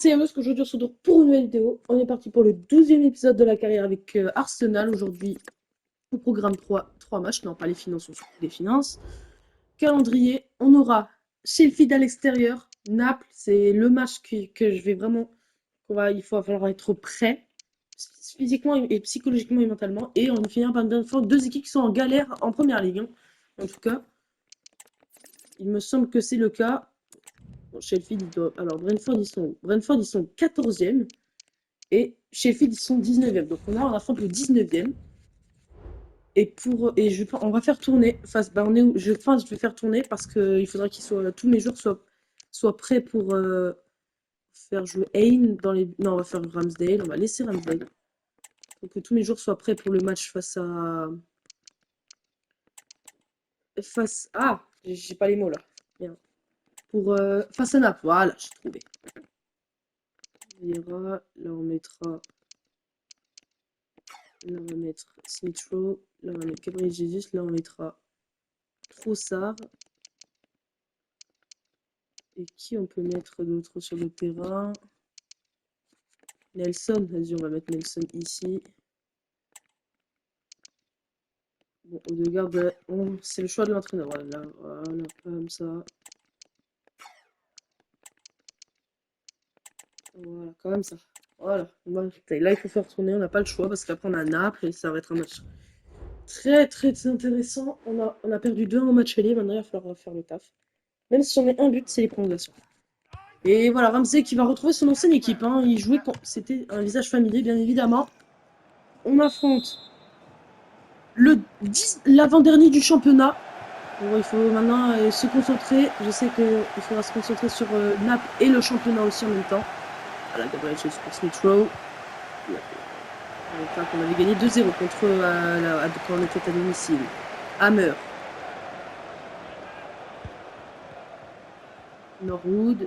C'est Amos qu'aujourd'hui on se retrouve pour une nouvelle vidéo. On est parti pour le 12e épisode de la carrière avec Arsenal. Aujourd'hui, au programme trois matchs. Non, pas les finances, on s'en fout des finances. Calendrier, on aura Sheffield à l'extérieur. Naples, c'est le match que je vais vraiment. Il va falloir être prêt, physiquement et psychologiquement et mentalement. Et on finira par une fois deux équipes qui sont en galère en première ligue, hein. En tout cas, il me semble que c'est le cas. Bon, Sheffield, alors Brentford, ils sont 14e. Et Sheffield, ils sont 19e. Donc on affronte le 19e. On va faire tourner. Enfin, je vais faire tourner parce qu'il faudra tous mes joueurs soient prêts pour faire jouer Ain dans les. Non, on va faire Ramsdale. On va laisser Ramsdale. Pour que tous mes joueurs soient prêts pour le match Ah, j'ai pas les mots là. Bien. Face à Naples. Voilà, j'ai trouvé. Là, on mettra. Là, on va mettre Smith Rowe. Là, on va mettre Gabriel Jesus. Là, on mettra Trossard. Et qui on peut mettre d'autre sur le terrain? Nelson. Vas-y, on va mettre Nelson ici. Bon, Odegaard, c'est le choix de l'entraîneur. Voilà, comme ça. Voilà, comme ça. Voilà. Là, il faut faire tourner. On n'a pas le choix parce qu'après, on a Naples et ça va être un match très, très intéressant. On a perdu 2 en match aller. Maintenant, il va falloir faire le taf. Même si on met un but, c'est les prolongations. Et voilà, Ramsey qui va retrouver son ancienne équipe, hein. C'était un visage familier, bien évidemment. On affronte l'avant-dernier du championnat. Bon, il faut maintenant se concentrer. Je sais qu'il faudra se concentrer sur Naples et le championnat aussi en même temps. Voilà, Gabriel Jesus pour Smith Rowe. On avait gagné 2-0 contre quand on était à domicile. Hammer. Norwood.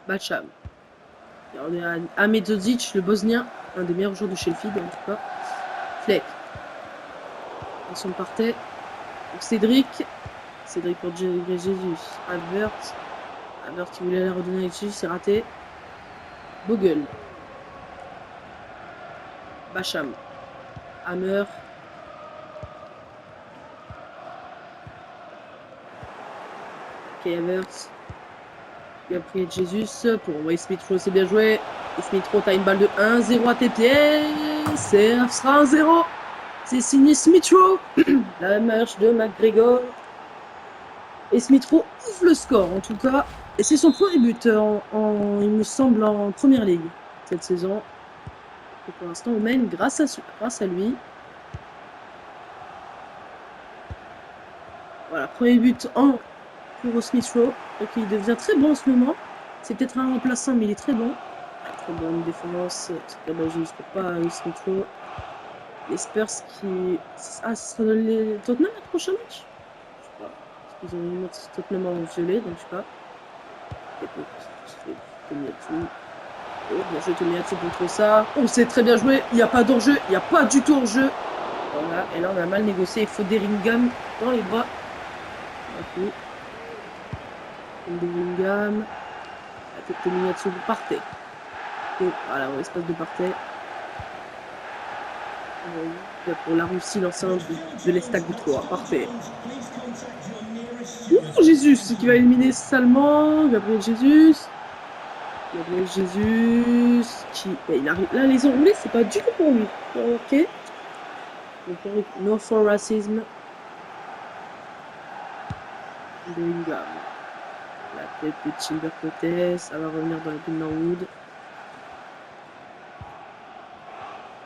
Bacham. On est à Ahmed Zodzic, le Bosnien, un des meilleurs joueurs de Sheffield en tout cas. Fleck. Attention partait. Donc Cédric pour Jesus. Avert qui voulait la redonner avec Jesus, c'est raté. Bogle. Bacham. Hammer. Havertz. Gabriel Jesus pour envoyer Smith Rowe, c'est bien joué. Et Smith Rowe, t'as une balle de 1-0 à tes pieds. Ça sera 1-0. C'est signé Smith Rowe. La marche de McGregor. Et Smith Rowe ouvre le score en tout cas. Et c'est son premier but, il me semble, en première ligue cette saison. Et pour l'instant, on mène grâce à lui. Voilà, premier but pour Smith Rowe. Donc il devient très bon en ce moment. C'est peut-être un remplaçant, mais il est très bon. Très bonne défense. Je ne sais pas Smith Rowe. Les Spurs qui. Ah, ce sera les Tottenham le prochain match? Je sais pas. Parce qu'ils ont une note Tottenham en violet, donc je sais pas. Et puis, Tomiyasu. Oh, bien joué Tomiyasu contre ça. On s'est très bien joué. Il n'y a pas d'enjeu. Il n'y a pas du tout enjeu. Voilà. Et là, on a mal négocié. Il faut Deringham dans les bras. Ok. Deringham. La tête de Tomiyasu partait. Et voilà, on espace de partait. Pour la Russie, l'enceinte de l'Estac de Troyes. Parfait. Ouh, Jésus qui va éliminer salement. Gabriel Jesus. Qui. Il arrive. Là, les enroulés, c'est pas du tout pour lui. Ok. No for racism. Bellingham. La tête de Childer Cotes. Ça va revenir dans la pile Norwood.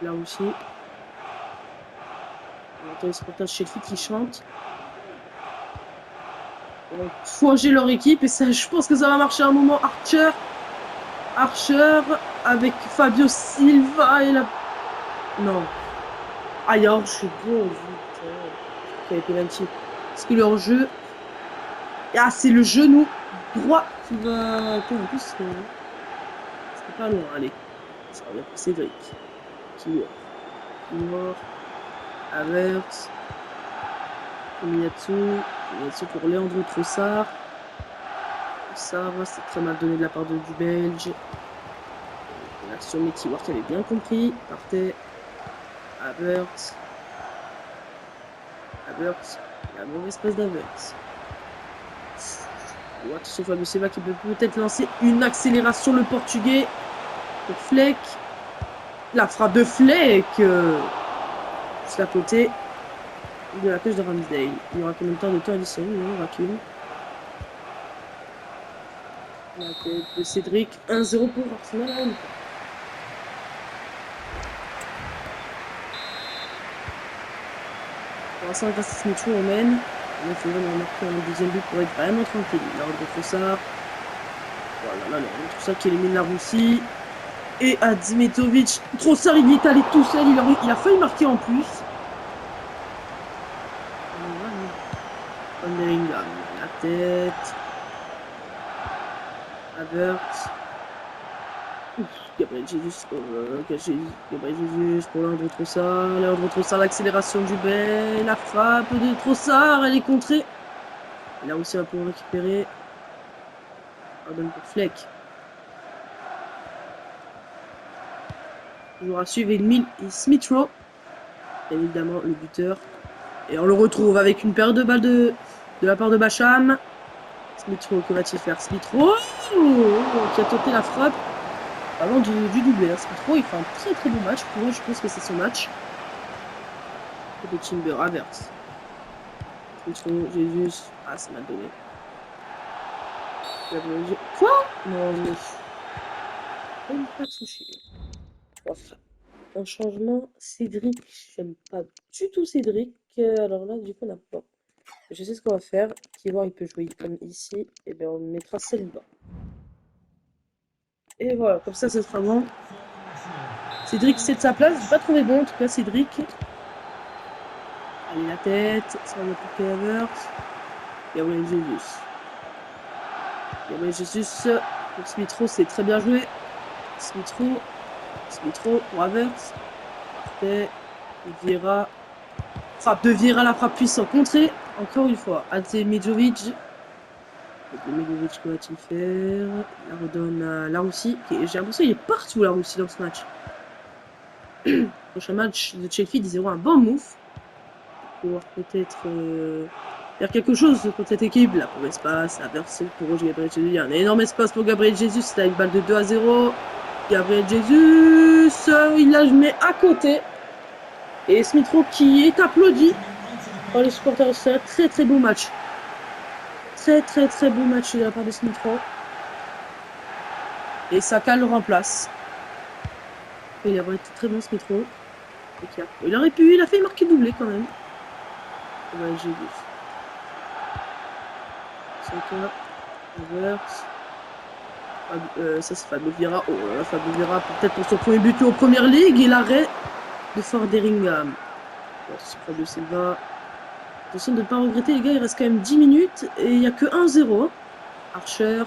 La Russie. On entend les supporters de Sheffield qui chantent. Ils vont fauger leur équipe et ça, je pense que ça va marcher à un moment. Archer avec Fabio Silva et la. Non. Aïe, je suis bon. Qui avait penalty. Parce que leur jeu. Ah, c'est le genou droit qui va. Attends, en plus, c'est pas loin. Allez. Ça revient pour Cédric. Qui mort. Havertz. Tomiyasu pour Leandro Trossard. Ça va, c'est très mal donné de la part du Belge. L'action Mickey Ward avait bien compris. Partez. Havertz. La mauvaise passe d'Havertz. Attention Fabio Silva qui peut peut-être lancer une accélération, le portugais. Pour Fleck. La frappe de Fleck. Juste à côté de la cage de Ramsdale. Il y aura combien de temps additionnel? Il n'y en aura qu'une. La tête de Cédric. 1-0 pour Arsenal. Pour l'instant, grâce à Smith Rowe, on mène. Il faut vraiment marquer un deuxième but pour être vraiment tranquille. Là, on retrouve ça. Voilà, là, on retrouve ça qui élimine la Russie. Et à Dimitrovic. Trossard, il est allé tout seul. Il a failli marquer en plus. Van der Ingham, la tête. Havertz. Gabriel Jesus pour Leandro Trossard. Leandro Trossard, l'accélération du Bel. La frappe de Trossard, elle est contrée. Et là aussi, on va pouvoir récupérer. Pardon pour Fleck. Toujours à suivre Emile Smith Rowe. Évidemment, le buteur. Et on le retrouve avec une paire de balles de la part de Bacham. Smith Rowe, que va-t-il faire? Smith Rowe qui a tenté la frappe. Avant du doublé. Smith Rowe, il fait un très très bon match. Pour moi, je pense que c'est son match. Et de Timber, Havertz. Smith Rowe, Jesus. Ah, c'est mal donné. Quoi? Non, mais... on ne pas toucher. Enfin, un changement. Cédric, j'aime pas du tout Cédric. Alors là, du coup, on n'a pas. Je sais ce qu'on va faire. Qui voir, il peut jouer comme ici. Et bien, on mettra Saliba. Et voilà, comme ça sera bon. Cédric, c'est de sa place. J'ai pas trouvé bon, en tout cas, Cédric. Allez, la tête. Ça va pour Kai Havertz. Gabriel Jesus. Gabriel Jesus. Pour Smith Rowe, c'est très bien joué. Smith Rowe pour Havertz. Parfait. Vieira. Frappe de Vieira, la frappe puissante. Contrée. Encore une fois. Ante Medjovic. Medjovic, que va-t-il faire? Il la redonne à la Russie. J'ai l'impression qu'il est partout, la Russie, dans ce match. Prochain match de Sheffield, ils auront un bon move. Pour pouvoir peut-être faire quelque chose contre cette équipe. Là, pour l'espace, Havertz pour Gabriel Jesus. Il y a un énorme espace pour Gabriel Jesus. Là, une balle de 2-0. Gabriel Jesus, il la met à côté. Et Smith Rowe qui est applaudi par les supporters. C'est un très très beau match. Très beau match de la part de Smith Rowe. Et Saka le remplace. Et il a vraiment été très bon Smith Rowe. Il a fait marquer doublé quand même. Ouais, j'ai vu. Saka, Havertz. Ça c'est Fabio Vieira. Oh là là, Fabio Vieira peut-être pour son premier but en première ligue. Et l'arrêt de Forderingham. Attention Fabio Silva. Attention de ne pas regretter les gars, il reste quand même 10 minutes. Et il n'y a que 1-0. Archer.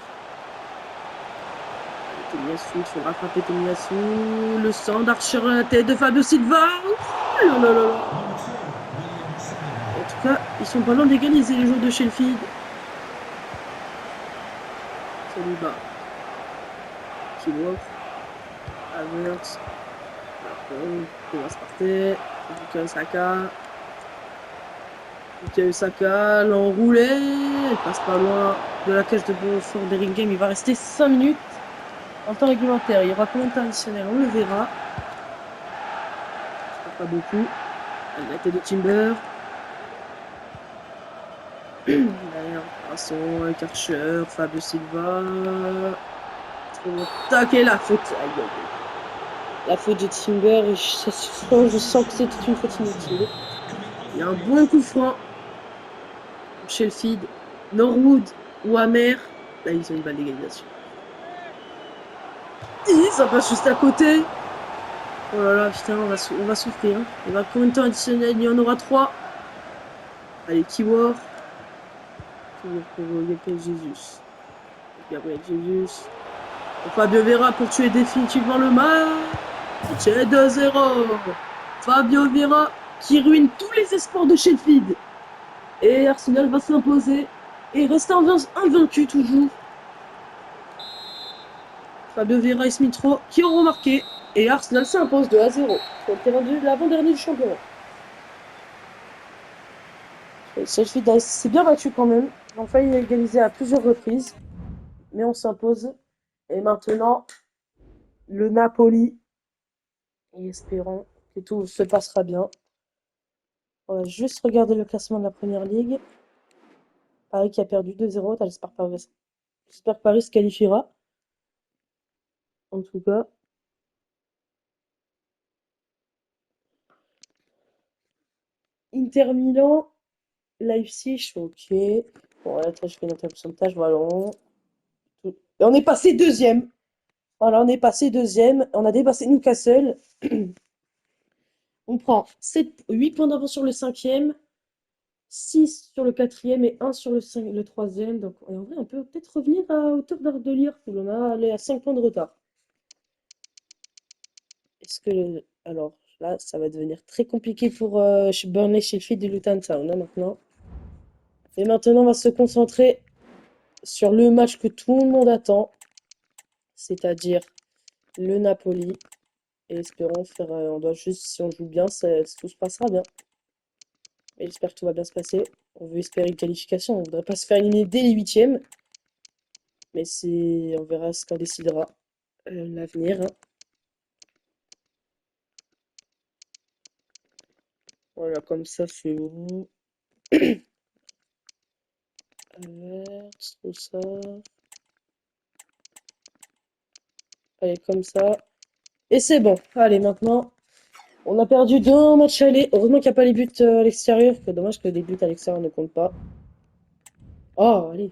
Tomiyasu, il faut rattraper Tomiyasu. Le sang d'Archer à la tête de Fabio Silva. Oh là là là là. En tout cas, ils sont pas loin d'égaliser les joueurs de Sheffield. Saliba. Kiwok. Havertz. Thomas Partey. Bukayo Saka. Bukayo Saka. L'enroulé. Il passe pas loin de la cage de Forderingham. Il va rester 5 minutes. En temps réglementaire, il y aura combien de temps additionnel? On le verra. Pas beaucoup. La tête de Timber. Derrière, Passon, avec Archer, Fabio Silva. Tac, et la faute. La faute de Timber, je sens que c'était une faute inutile. Il y a un bon coup franc. Sheffield, Norwood ou Amer. Là, ils ont une balle d'égalisation. Ça passe juste à côté. Oh là là, putain, on va souffrir. Hein. Il va combien de temps additionnel? Il y en aura 3. Allez, Kiwor. Kiwor pour Gabriel Jesus. Gabriel Jesus. Pour Fabio Vieira pour tuer définitivement le match. C'est 2-0. Fabio Vieira qui ruine tous les espoirs de Sheffield. Et Arsenal va s'imposer. Et reste invaincu toujours. Fabio Vieira et Smith-Rowe qui auront marqué. Et Arsenal s'impose 2-0 sur le terrain de l'avant-dernier du championnat. Sheffield s'est bien battu quand même. Ils ont failli égaliser à plusieurs reprises. Mais on s'impose. Et maintenant, le Napoli. Et espérons que tout se passera bien. On va juste regarder le classement de la première ligue. Paris qui a perdu 2-0. J'espère que Paris se qualifiera. En tout cas. Inter Milan. Leipzig, ok. Bon, là, je fais notre pourcentage, voilà. Et on est passé deuxième. Voilà, on est passé deuxième. On a dépassé Newcastle. On prend 8 points d'avance sur le cinquième, 6 sur le quatrième et 1 sur le troisième. Donc, en vrai, on peut peut-être revenir à hauteur de Liverpool. On a allé à 5 points de retard. Est-ce que... Alors, là, ça va devenir très compliqué pour Burnley, Sheffield et Luton Town, hein, maintenant. Et maintenant, on va se concentrer sur le match que tout le monde attend, c'est-à-dire le Napoli. Et espérons faire... on doit juste, si on joue bien, tout se passera bien. Et j'espère que tout va bien se passer. On veut espérer une qualification. On ne voudrait pas se faire éliminer dès les huitièmes. Mais on verra ce qu'en décidera l'avenir. Hein. Voilà, comme ça, c'est bon. Tout ça. Allez, comme ça. Et c'est bon. Allez, maintenant, on a perdu 2 matchs aller. Heureusement qu'il n'y a pas les buts à l'extérieur. C'est dommage que les buts à l'extérieur ne comptent pas. Oh, allez.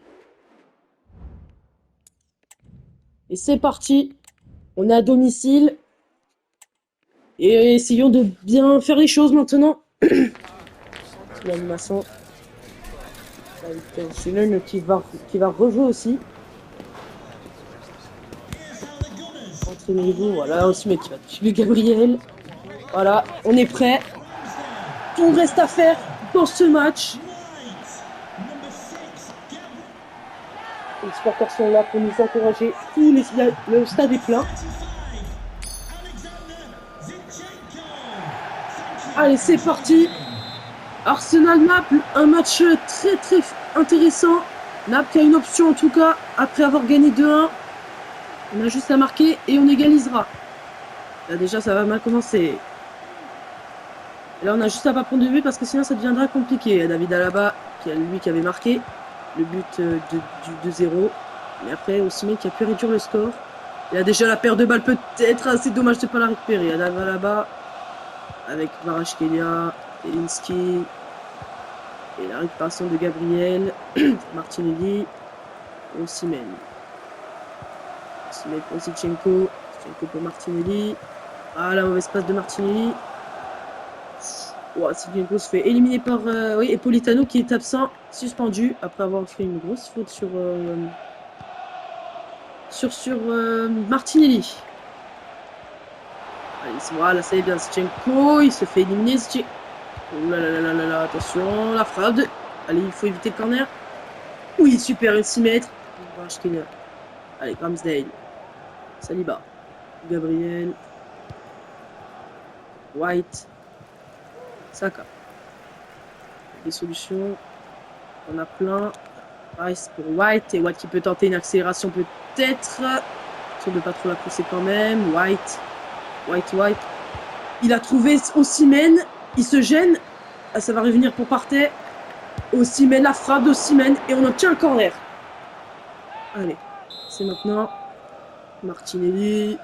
Et c'est parti. On est à domicile. Et essayons de bien faire les choses maintenant. L'animation. C'est l'un qui va rejouer aussi. Entraînez-vous, voilà, aussi mais qui va tuer Gabriel. Voilà, on est prêt. Tout reste à faire dans ce match. Les supporters sont là pour nous encourager. Le stade est plein. Allez, c'est parti. Arsenal-Naples, un match très très intéressant. Naples qui a une option en tout cas, après avoir gagné 2-1. On a juste à marquer et on égalisera. Là déjà ça va mal commencer. Et là on a juste à pas prendre de but parce que sinon ça deviendra compliqué. David Alaba, lui qui avait marqué le but du 2-0. Mais après Osimhen qui a pu réduire le score. Il y a déjà la paire de balles peut-être, assez dommage de ne pas la récupérer. David Alaba avec Kvaratskhelia, Elinski. Et la récupération de Gabriel, Martinelli, Osimhen. Osimhen pour Zinchenko, Zinchenko pour Martinelli. Ah, la mauvaise passe de Martinelli. Zinchenko se fait éliminer par Politano qui est absent, suspendu, après avoir fait une grosse faute sur Martinelli. Allez, voilà, ça y est bien, Zinchenko, il se fait éliminer. Oh là là là là là, attention, la frappe. Allez, il faut éviter le corner. Oui, super, 6 mètres. Allez, Ramsdale. Saliba. Gabriel. White. Saka. Des solutions. On a plein. Rice pour White. Et White qui peut tenter une accélération peut-être. Sur de pas trop la pousser quand même. White. Il a trouvé Osimhen. Il se gêne. Ah, ça va revenir pour Partey. Osimhen, la frappe d'Osimhen. Et on obtient un corner. Allez. C'est maintenant. Martinelli.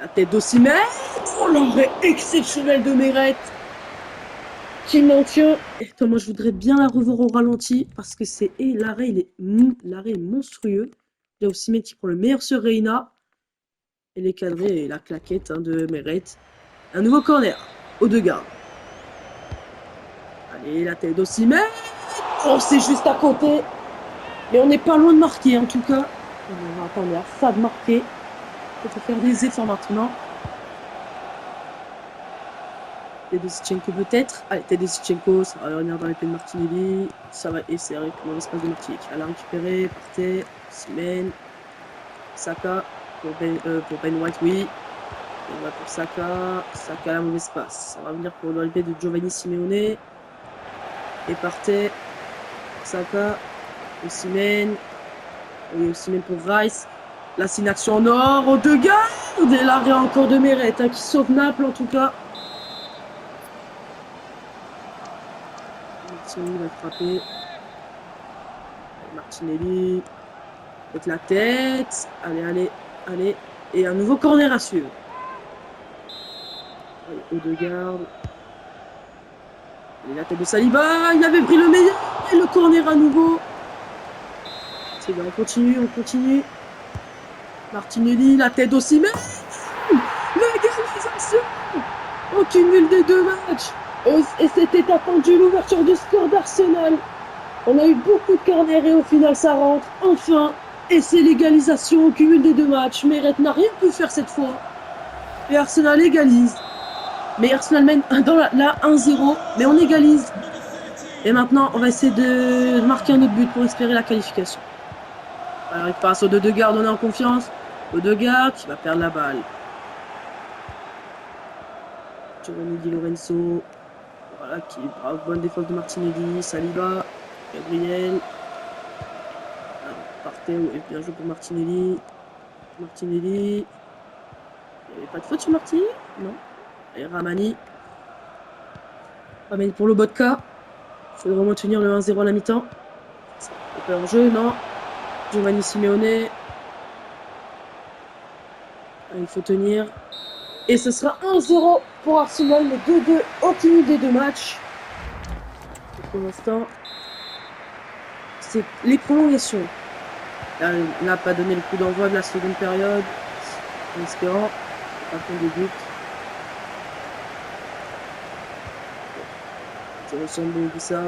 La tête d'Osimhen. Oh, l'envers exceptionnel de Meret. Qui maintient. Attends, moi je voudrais bien la revoir au ralenti. Parce que l'arrêt est monstrueux. Il y a Osimhen qui prend le meilleur sur Reina. Et les cadrés et la claquette de Meret. Un nouveau corner. Odegaard. Allez, la tête d'Osimhen. Oh, c'est juste à côté. Mais on n'est pas loin de marquer en tout cas. On va attendre à ça de marquer. Il faut faire des efforts maintenant. Tedeschenko peut-être. Allez, Tedeschenko, ça va revenir dans les pieds de Martinelli. Ça va essayer dans l'espace de Martinelli qui va la récupérer. Partey, Osimhen, Saka. pour Ben White, oui. Et va pour Saka. Saka, la mauvaise passe. Ça va venir pour l'enlever de Giovanni Simeone. Et Partey. Saka. Osimhen. Oui, Osimhen pour Rice. Là, c'est une action en or. Odegaard. Et l'arrêt encore de Meret, hein, qui sauve Naples en tout cas. Martinelli va frapper. Martinelli. Avec la tête. Allez. Et un nouveau corner à suivre. Odegaard. Et la tête de Saliba. Il avait pris le meilleur. Et le corner à nouveau. C'est bien, on continue. Martinelli, la tête d'Osimhen. L'égalisation au cumul des deux matchs. Et c'était attendu l'ouverture du score d'Arsenal. On a eu beaucoup de corners et au final ça rentre. Enfin. Et c'est l'égalisation au cumul des deux matchs. Meret n'a rien pu faire cette fois. Et Arsenal égalise. Mais Arsenal mène dans la 1-0. Mais on égalise. Et maintenant, on va essayer de marquer un autre but pour espérer la qualification. Alors, il passe au Odegaard, on est en confiance. Odegaard qui va perdre la balle. Giovanni Di Lorenzo. Voilà, qui est brave. Bonne défense de Martinelli. Saliba. Gabriel. Partey, oui, bien joué pour Martinelli. Il n'y avait pas de faute sur Martinelli? Non. Et Ramani pour le Botka. Il faudrait vraiment tenir le 1-0 à la mi-temps. Pas en jeu, non. Giovanni Simeone. Il faut tenir. Et ce sera 1-0 pour Arsenal, le 2-2 au cumul des deux matchs. Et pour l'instant, c'est les prolongations. Là, on n'a pas donné le coup d'envoi de la seconde période. En espérant. Pas contre des buts. Ça ressemble à ça.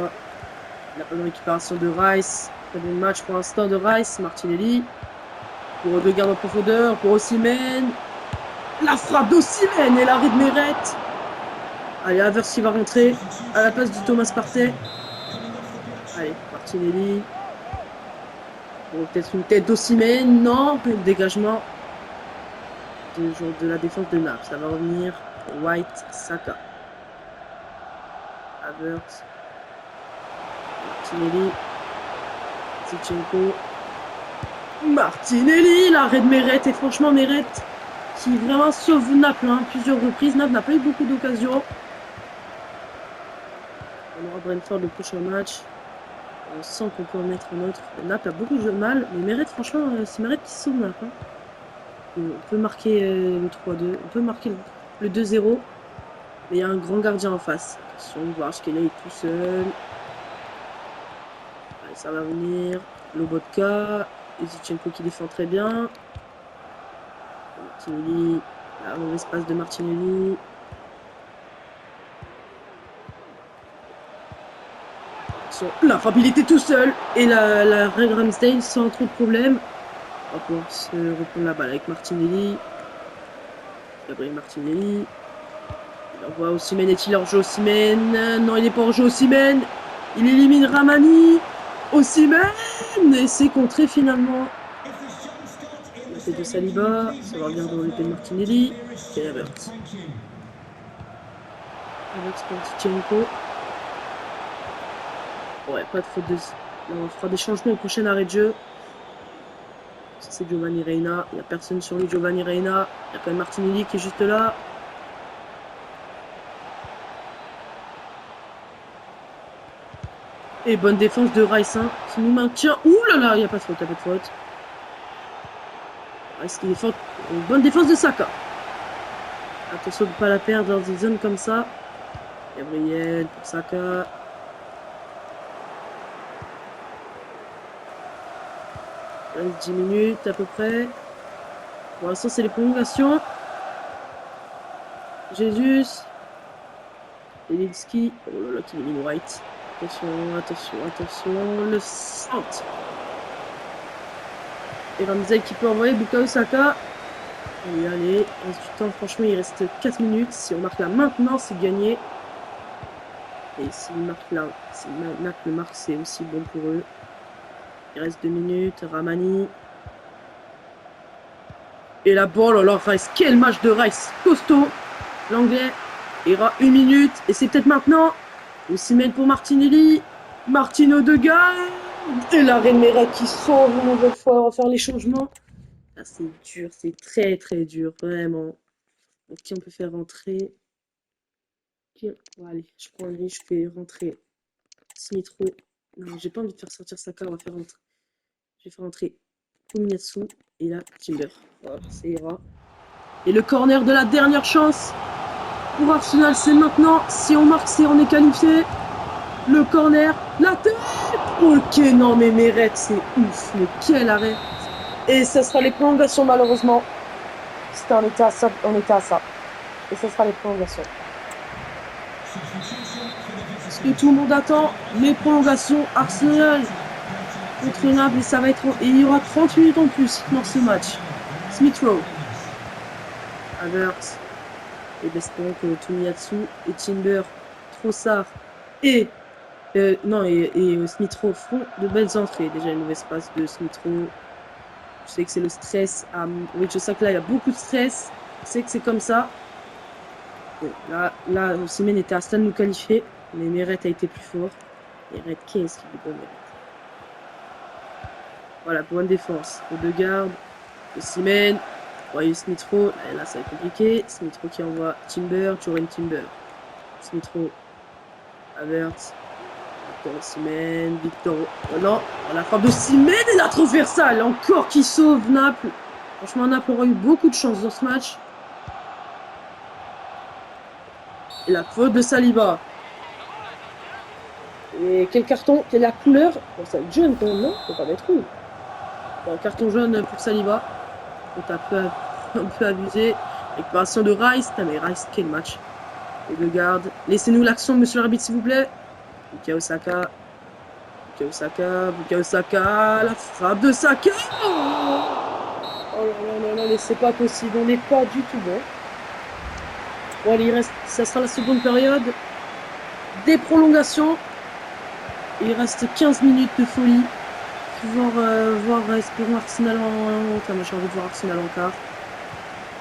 Il n'a pas de récupération de Rice. Très bon match pour l'instant de Rice. Martinelli. Pour Odegaard en profondeur. Pour Osimhen. La frappe d'Osimhen et l'arrêt de Meret. Allez, Havertz qui va rentrer à la place du Thomas Partey. Allez, Martinelli. Bon, peut-être une tête d'Osimhen. Non, le dégagement de la défense de Naples. Ça va revenir. White, Saka. Havertz. Martinelli. Zinchenko. Martinelli, l'arrêt de Meret. Et franchement, Meret qui vraiment sauve Naples, hein, plusieurs reprises. Naples n'a pas eu beaucoup d'occasions. On aura Brentford le prochain match. On sent qu'on peut en mettre un autre. Naples a beaucoup de mal, mais Meret, franchement, c'est Meret qui sauve Naples. Hein. On peut marquer le 3-2, on peut marquer le 2-0, mais il y a un grand gardien en face. Attention, voir ce qu'il est tout seul. Allez, ça va venir. Lobotka, Zinchenko qui défend très bien. Martinelli, la mauvaise passe de Martinelli. La frappe, il était tout seul. Et la Red Ramsdale sans trop de problèmes. On va pouvoir se reprendre la balle avec Martinelli. Gabriel Martinelli. Il envoie Osimhen. Est-il hors jeu Osimhen? Non, il n'est pas hors jeu Osimhen. Il élimine Ramani. Osimhen. Et c'est contré finalement. La tête de Saliba. Ça va revenir dans l'épée de Martinelli. Et Havertz. Havertz pour Zinchenko. Ouais, pas de faute de... On fera des changements au prochain arrêt de jeu. C'est Giovanni Reina. Il n'y a personne sur lui, Giovanni Reina. Il y a quand même Martinelli qui est juste là. Et bonne défense de Rice, hein, qui nous maintient. Ouh là là, il n'y a pas de faute, il n'y a pas de faute. Rice qui défend. Une bonne défense de Saka. Attention de ne pas la perdre dans des zones comme ça. Gabriel pour Saka. 10 minutes à peu près. Pour l'instant, c'est les prolongations. Jesus. Elinski. Oh là là, qui élimine White. Attention. Le centre. Et Ramsey qui peut envoyer Bukayo Saka. Allez, il reste du temps. Franchement, il reste 4 minutes. Si on marque là maintenant, c'est gagné. Et s'il marque là, si Naples le marque, c'est aussi bon pour eux. Il reste 2 minutes. Ramani. Et la balle, alors Rice, quel match de Rice costaud. L'anglais ira 1 minute. Et c'est peut-être maintenant. Osimhen pour Martinelli. Martino de Gare. Et la Meret qui sauve une nouvelle fois. On va faire les changements. Ah, c'est dur, c'est très très dur, vraiment. Donc, qui on peut faire rentrer? Bon, allez, je prends lui, je fais rentrer Smith Rowe. Non, j'ai pas envie de faire sortir Saka, on va faire rentrer. Je vais faire rentrer Tomiyasu et là Timber. Voilà, ça ira. Et le corner de la dernière chance pour Arsenal, c'est maintenant. Si on marque, c'est on est qualifié. Le corner, la tête. Ok, non mais Meret, c'est ouf, mais quel arrêt. Et ça sera les prolongations malheureusement. C'était on était à ça, Et ça sera les prolongations. Ce que tout le monde attend, les prolongations Arsenal contre Naples, et ça va être. Et il y aura 30 minutes en plus dans ce match. Smith Rowe, Havertz, et espérons que Tomiyasu et Timber, Trossard et Smith Rowe feront de belles entrées. Déjà une mauvaise passe de Smith Rowe. Je sais que c'est le stress. Je sais que là il y a beaucoup de stress. Je sais que c'est comme ça. Bon, là Osimhen était à stade de nous qualifier, mais Meret a été plus fort. Meret, qu'est-ce qu'il est bon, Meret. Voilà, bonne défense. Odegaard, Osimhen, voyez Smith Rowe. Là, ça va être compliqué. Smith Rowe qui envoie Timber, Turin Timber. Smith Rowe, Havertz, Victor Osimhen, Victor. Oh non, la frappe de Osimhen et la transversale encore qui sauve Naples. Franchement, Naples aura eu beaucoup de chance dans ce match. Et la faute de Saliba. Et quel carton? Quelle est la couleur? Bon, ça va être jaune quand même, non? Faut pas mettre rouge. Bon, carton jaune pour Saliba. Donc un peu abusé. Récupération de Rice. Putain, mais Rice, quel match. Odegaard. Laissez-nous l'action, monsieur l'arbitre, s'il vous plaît. Bukayo Saka. La frappe de Saka. Oh là là, mais c'est pas possible. On n'est pas du tout bon. Bon, allez, ça sera la seconde période. Des prolongations. Il reste 15 minutes de folie. Espérons Arsenal en quart. Moi, j'ai envie de voir Arsenal en quart.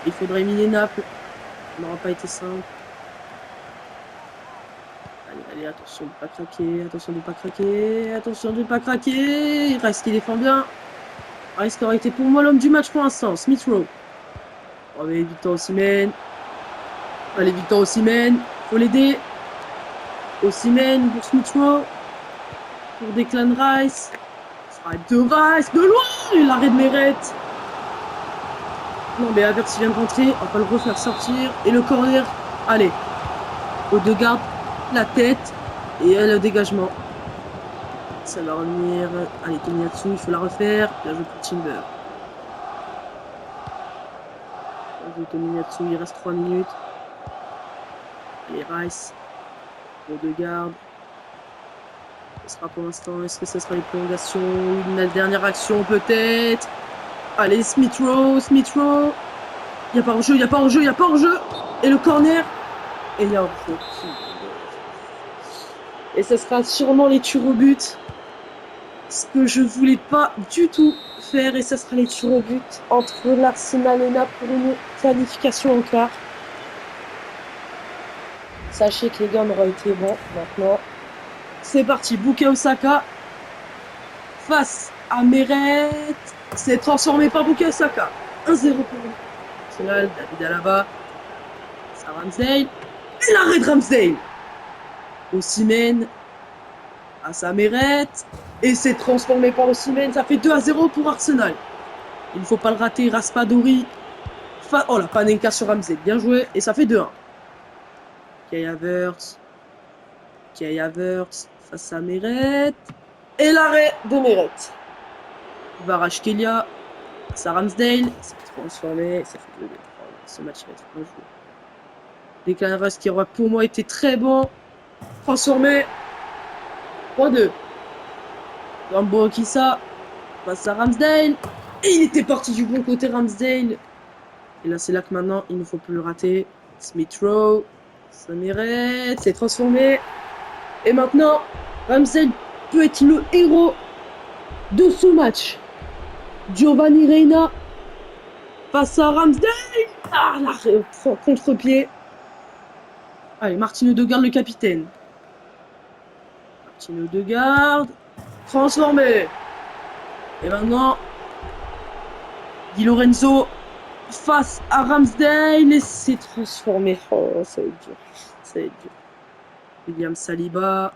Il faudrait éliminer Naples. Ça n'aura pas été simple. Allez, attention de ne pas craquer. Rice qui défend bien. Rice qui aurait été pour moi l'homme du match pour l'instant. Smith Rowe. Oh, mais Victor Osimhen. Allez, Victor Osimhen. Faut l'aider. Osimhen pour Smith Rowe. Pour Declan Rice. De Rice, de loin. Et l'arrêt de Meret. Non, mais Havertz vient de rentrer. On va pas le refaire sortir. Et le corner. Allez. Odegaard, la tête. Et le dégagement. Ça va revenir. Allez, Tomiyasu, il faut la refaire. Là, je pour Timber. Tomiyasu, il reste 3 minutes. Allez, Rice. Odegaard. Ce sera pour l'instant. Est-ce que ce sera les prolongations? Une dernière action, peut-être. Allez, Smith Rowe. Il n'y a pas hors-jeu. Et le corner. Et il y a hors-jeu. Et ce sera sûrement les tirs au but. Ce que je voulais pas du tout faire. Et ce sera les tirs au but entre l'Arsenal et Naples pour une qualification en quart. Sachez que les gars auraient été bons maintenant. C'est parti, Bukayo Saka face à Meret. C'est transformé par Bukayo Saka. 1-0 pour Arsenal. David Alaba. Ça Ramsdale. Et l'arrêt de Ramsdale. Osimhen. À sa Meret. Et c'est transformé par Osimhen. Ça fait 2-0 pour Arsenal. Il ne faut pas le rater. Raspadori. Oh la Panenka sur Ramsdale. Bien joué. Et ça fait 2-1. Kai Havertz. Face à Meret. Et l'arrêt de Meret. Kvaratskhelia. Ça Ramsdale. C'est transformé. Ça fait 2-2. Ce match va être un jeu. Declan Rice qui aura pour moi été très bon. Transformé. 3-2. Gambo Kissa. Face à Ramsdale. Et il était parti du bon côté Ramsdale. Et là c'est là que maintenant il ne faut plus le rater. Smith Rowe. Ça Meret. C'est transformé. Et maintenant, Ramsdale peut être le héros de ce match. Giovanni Reina passe à Ramsdale. Ah, contre-pied. Allez, Martin Odegaard, le capitaine. Martin Odegaard. Transformé. Et maintenant, Di Lorenzo face à Ramsdale et c'est transformé. Oh, ça va être dur. Ça va être dur. William Saliba.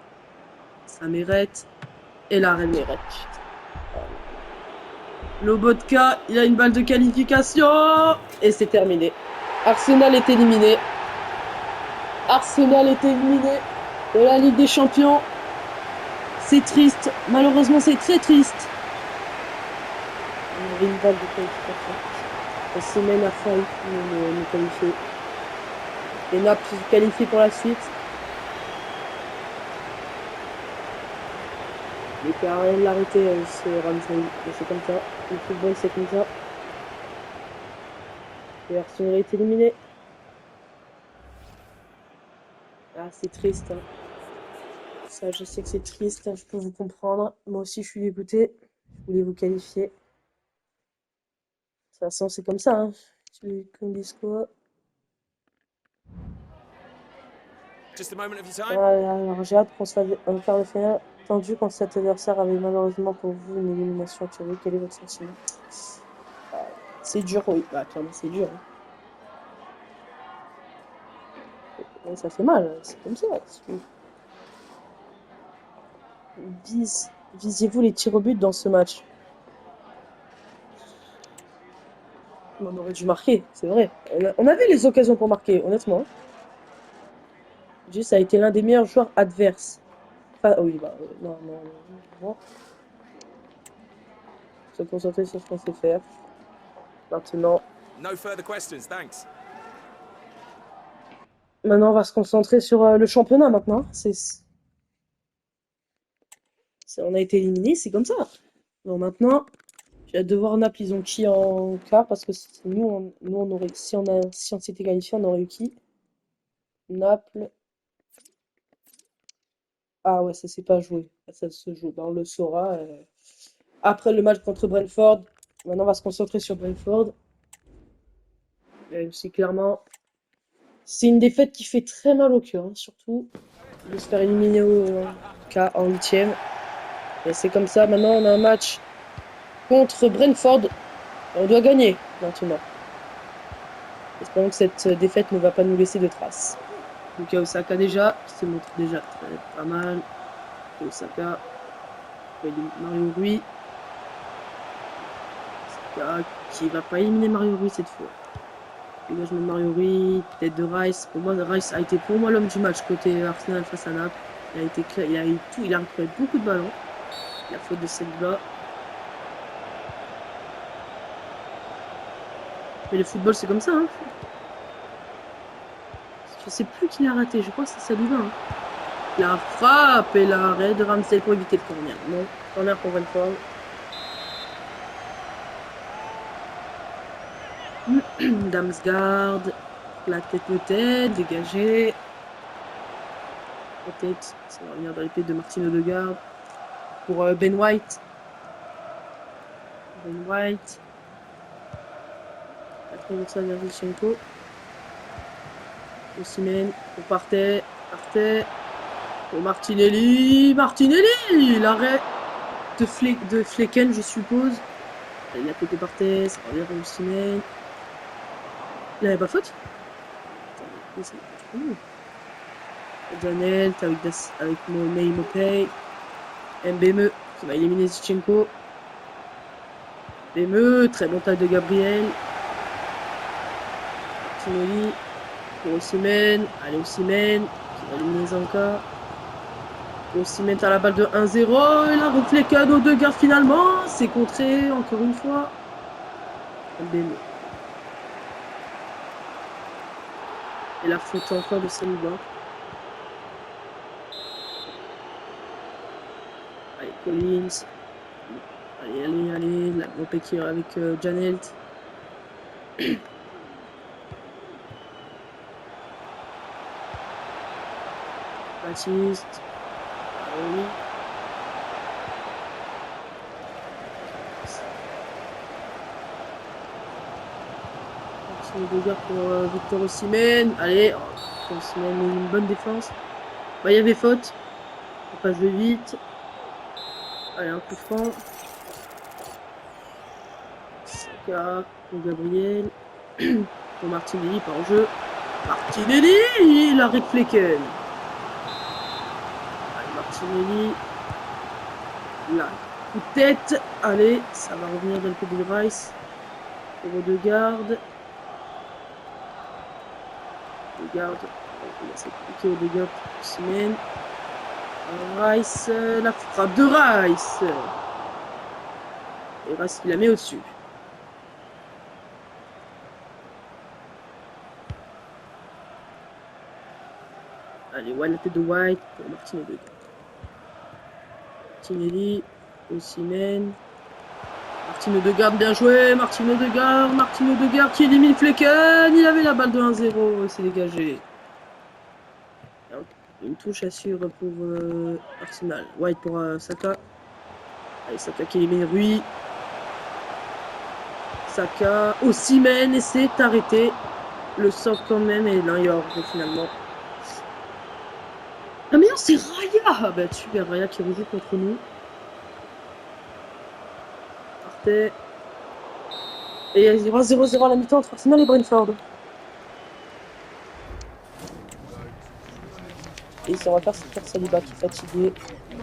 Ça mérite. Et l'arrêt mérite. Lobotka, il a une balle de qualification. Et c'est terminé. Arsenal est éliminé. Arsenal est éliminé de la Ligue des Champions. C'est triste. Malheureusement, c'est très triste. On avait une balle de qualification. La semaine a failli nous qualifier. Et Naples se qualifie pour la suite. Il peut rien de l'arrêter, c'est Ramsey. C'est comme ça. Le football, c'est comme ça. Et Arsenal est éliminé. Ah, c'est triste. Hein. Ça, je sais que c'est triste. Hein, je peux vous comprendre. Moi aussi, je suis dégoûté. Je voulais vous qualifier. De toute façon, c'est comme ça. Hein. Tu dis quoi? Alors, j'ai hâte qu'on se fasse un quart de finale tendu quand cet adversaire avait malheureusement pour vous une élimination assurée. Quel est votre sentiment? C'est dur, oui. Bah, clairement, c'est dur. Hein. Ça fait mal, c'est comme ça. Visiez-vous les tirs au but dans ce match? On aurait dû marquer, c'est vrai. On avait les occasions pour marquer, honnêtement. Juste, ça a été l'un des meilleurs joueurs adverses. Enfin, oui, bah, non. Se concentrer sur ce qu'on sait faire. Maintenant. Maintenant, on va se concentrer sur le championnat maintenant. On a été éliminé, c'est comme ça. Donc maintenant, j'ai hâte de voir Naples, ils ont qui en quart parce que nous on aurait, si on s'était qualifié, on aurait eu qui? Naples. Ah ouais, ça s'est pas joué. Ça se joue. Ben, on le saura après le match contre Brentford. Maintenant, on va se concentrer sur Brentford. C'est clairement, c'est une défaite qui fait très mal au cœur, hein, surtout de se faire éliminer en huitième. Et c'est comme ça. Maintenant, on a un match contre Brentford. On doit gagner maintenant. Espérons que cette défaite ne va pas nous laisser de traces. Bukayo Saka déjà, qui se montre déjà pas mal. Bukayo Saka. Mario Rui. Saka qui va pas éliminer Mario Rui cette fois. Dégagement de Mario Rui, tête de Rice. Pour moi, Rice a été pour moi l'homme du match côté Arsenal face à Naples. Il a été clair, il a eu tout, il a récupéré beaucoup de ballons. La faute de Saliba. Mais le football, c'est comme ça. Hein. Je sais plus qui l'a raté. Je crois que c'est Saliba. Hein. La frappe et l'arrêt de Ramsey pour éviter le corner. Non, corner pour Brentford. Damsgaard. La tête peut-être, dégagée. Peut-être, ça va revenir dans les pieds de Martin Odegaard. Pour Ben White. Ben White. La traversée vers Zinchenko. Osimhen. Pour Partey. Pour Martinelli. L'arrêt de Flecken, je suppose. Il a côté Partey. Ça revient pour Osimhen. Il n'avait pas faute. Janel, avec Ney Mopay. Mbeme qui va éliminer Zinchenko. Mbeme, très bon taille de Gabriel. Martinelli. Pour Osimhen. Allez, Osimhen qui va éliminer Zanka. Osimhen à la balle de 1-0. Et là, Flecken aux deux gardes finalement. C'est contré encore une fois. Mbeme. Et la faute encore de Saliba. Allez, Collins. Allez. La groupée qui est avec Janelt. Baptiste. Oui. C'est le dégât pour Victor Osimhen. Allez, Victor Osimhen, une bonne défense. Bah, il y avait faute. On va pas jouer vite. Allez, un coup franc. Saka pour Gabriel. Pour Martinelli par jeu. Martinelli, la Rick Flecken. Allez, Martinelli. Là, coup de tête. Allez, ça va revenir dans le côté de Rice. Pour Odegaard. Odegaard. Il a s'est compliqué Odegaard pour Osimhen. Rice, la frappe de Rice. Et Rice qui la met au-dessus. Allez, la tête de White pour Martin Odegaard. Martinelli, Osimhen. Martin Odegaard, bien joué. Martin Odegaard qui élimine Flecken. Il avait la balle de 1-0. Il s'est dégagé. Une touche assure pour Arsenal. White pour Saka. Allez, Saka qui élimine Rui. Saka, Osimhen, et c'est arrêté. Le sort quand même, et là, il y a finalement. Ah mais non, c'est Raya. Ah bah super, Raya qui rejoue contre nous. Parfait. Et il y aura 0-0 à la mi-temps entre Arsenal et Brentford. Et ça va faire Saliba qui est fatigué.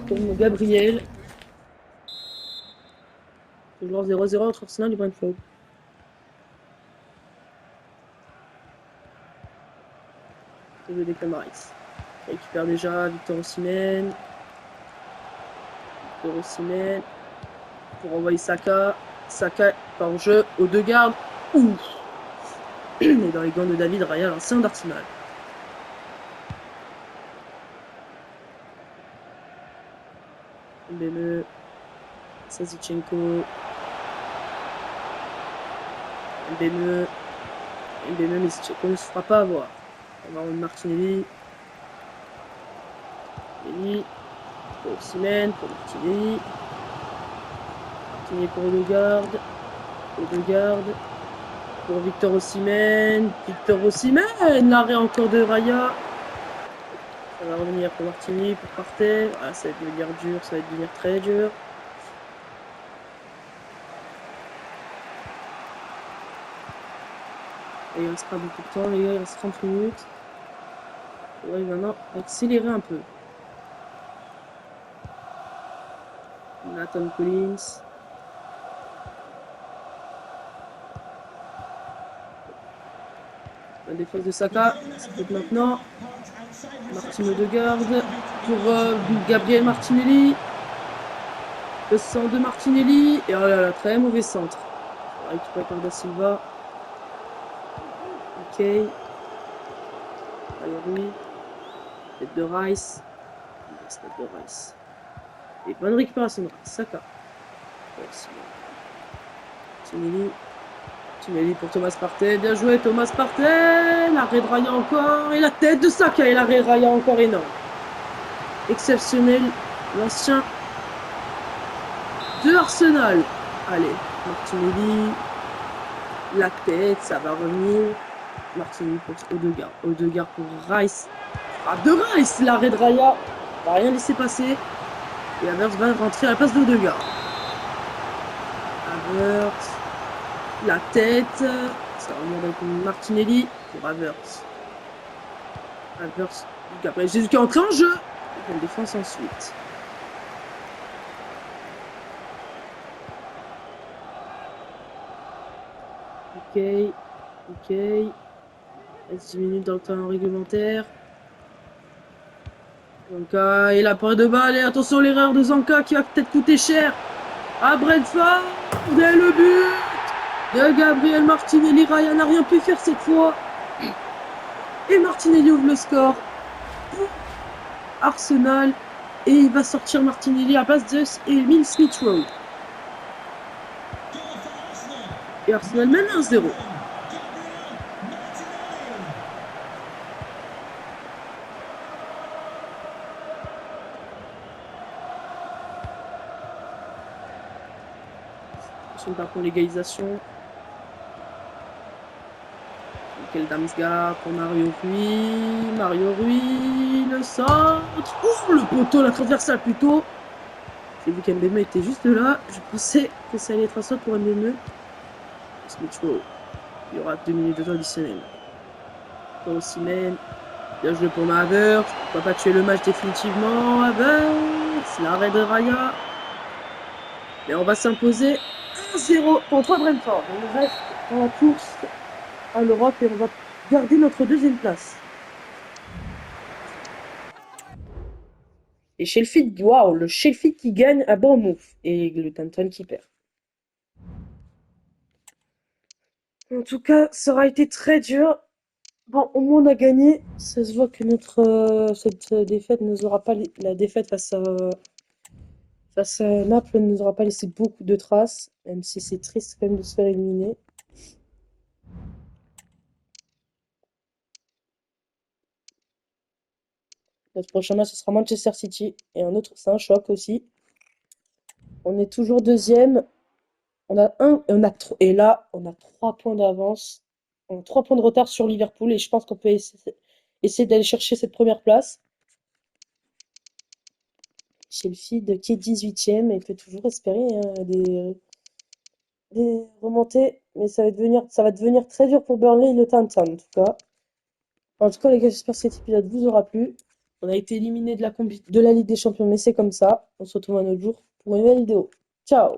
Comme Gabriel. Toujours 0-0 entre Arsenal et Brentford. Et le déclame Rice. Il récupère déjà Victor Osimhen. Pour envoyer Saka. Saka par jeu. Odegaard. Ouf. Et dans les gants de David Raya, l'ancien d'Arsenal. Mbeme. Sazichenko. Mbeme, mais Sazichenko ne se fera pas avoir. On va avoir Martinelli. Pour Osimhen, pour Martinelli. Martinelli pour Odegaard. Pour Victor Osimhen. L'arrêt encore de Raya. Ça va revenir pour Martinelli, pour Partey. Ah, ça va devenir dur, ça va devenir très dur. Et il reste pas beaucoup de temps, les gars, il reste 30 minutes. Il faudrait maintenant accélérer un peu. Nathan Collins. La défense de Saka, c'est peut-être maintenant. Martin Odegaard pour Gabriel Martinelli. Le centre de Martinelli. Et oh là là, très mauvais centre. On va récupérer par Da Silva. Ok. Allez, Rui. Tête de Rice. Tête de Rice. Et bonne récupération de Rice. Saka. Martinelli pour Thomas Partey. Bien joué, Thomas Partey. L'arrêt de Raya encore. Et la tête de Saka. Et l'arrêt de Raya encore énorme. Exceptionnel. L'ancien de Arsenal. Allez, Martinelli. La tête, ça va revenir. Martinelli pour Odegaard. Odegaard pour Rice. Ah, de Rice, l'arrêt de Raya. On va rien laisser passer. Et Havertz va rentrer à la place d'Odegaard. Havertz. La tête. Ça remonte avec Martinelli pour Havertz. Gabriel Jesus qui est entré en jeu. Une défense ensuite. Ok. Il reste 10 minutes dans le temps réglementaire. Zanka, et la peur de balle. Et attention, l'erreur de Zanka qui va peut-être coûter cher à Brentford. Et le but de Gabriel Martinelli. Raya n'a rien pu faire cette fois. Et Martinelli ouvre le score pour Arsenal. Et il va sortir Martinelli à la place de Emile Smith-Rowe. Et Arsenal mène 1-0. Par contre, l'égalisation. Quel Damsgaard pour Mario Rui. Mario Rui, le centre. Oh, le poteau, la transversale plutôt. J'ai vu qu'Mbeme était juste là. Je pensais que ça allait être un saut pour Mbeme. Smith-Rowe. Il y aura 2 minutes de temps additionnel. Pour Osimhen. Bien joué pour Havertz. Pourquoi pas tuer le match définitivement. Havertz. L'arrêt de Raya. Et on va s'imposer 1-0 contre Brentford. On reste dans la course à l'Europe et on va garder notre deuxième place. Et Sheffield, waouh, le Sheffield qui gagne à Bournemouth et le Luton qui perd. En tout cas, ça aura été très dur. Bon, au moins on a gagné. Ça se voit que cette défaite ne nous aura pas la défaite face à Naples ne nous aura pas laissé beaucoup de traces, même si c'est triste quand même de se faire éliminer. Notre prochain match ce sera Manchester City et un autre, c'est un choc aussi. On est toujours deuxième. On a et là on a 3 points d'avance. On a 3 points de retard sur Liverpool et je pense qu'on peut essayer d'aller chercher cette première place. Sheffield qui est 18e et peut toujours espérer des remontées, mais ça va devenir très dur pour Burnley et le Luton en tout cas. En tout cas les gars, j'espère que cet épisode vous aura plu. On a été éliminé de la Ligue des Champions, mais c'est comme ça. On se retrouve un autre jour pour une nouvelle vidéo. Ciao!